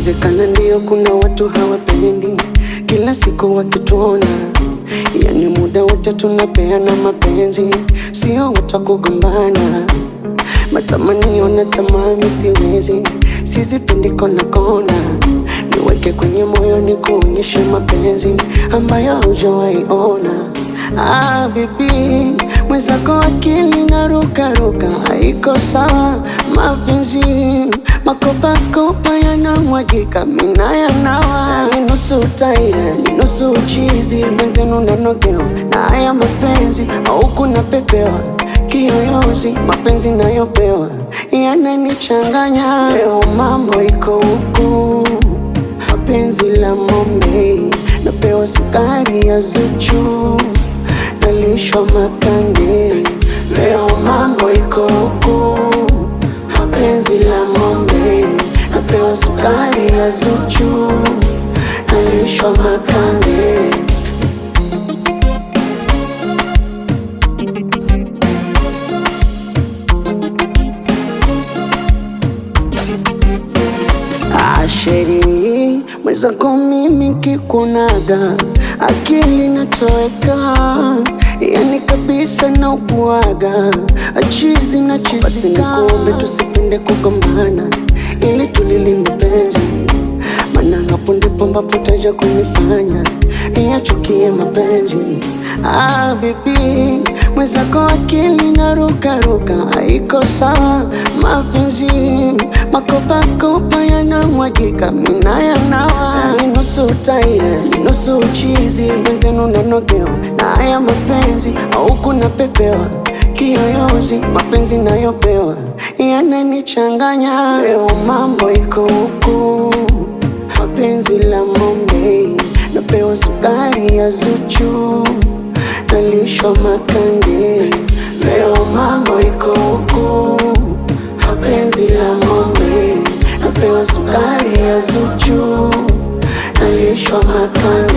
Inawezekana ndio kuna watu hawapendi kila siku wakituona, yani muda wote tunapeana mapenzi, sio watu kugombana. Matamanio na tamani siwezi, sizipendi kona kona. Niweke kwenye moyo nikuonyeshe mapenzi ambayo hujawahi ona. Baby, mwenzako akili na ruka ruka, haiko sawa mapenzi. Makopakopa yanamwagika, mina yanawa. Ni nusu utaira, ni nusu uchizi, mwenzenu nanogewa na haya mapenzi. Au kuna pepewa kiyoyozi, mapenzi nayopewa yananichanganya. Leo mambo iko huku, mapenzi la mombe, napewa sukari ya Zuchu, nalishwa makange. Leo mambo iko huku, mapenzi la mombe, napewa sukari ya Zuchu, nalishwa makange. Sheri, mwenzako mimi kikunaga, akili natoweka, yani kabisa na ukuaga, achizi na chizika. Basi nikuombe tusipende kugombana, ili tulilinde penzi, maana hapo ndipo ambapo utaja kunifanya niyachukie mapenzi. Baby, mwenzako akili na ruka ruka, haiko sawa mapenzi. Makopakopa yanamwagika, mina yanawa. Ni nusu utaira, ni nusu uchizi, mwenzenu nanogewa na haya mapenzi. Au kuna pepewa kiyoyozi, mapenzi nayopewa yananichanganya. Leo mambo iko huku, mapenzi la mombe, napewa sukari ya Zuchu, nalishwa makange. Leo mambo iko huku, mapenzi la mombe, napewa sukari ya Zuchu, nalishwa makange.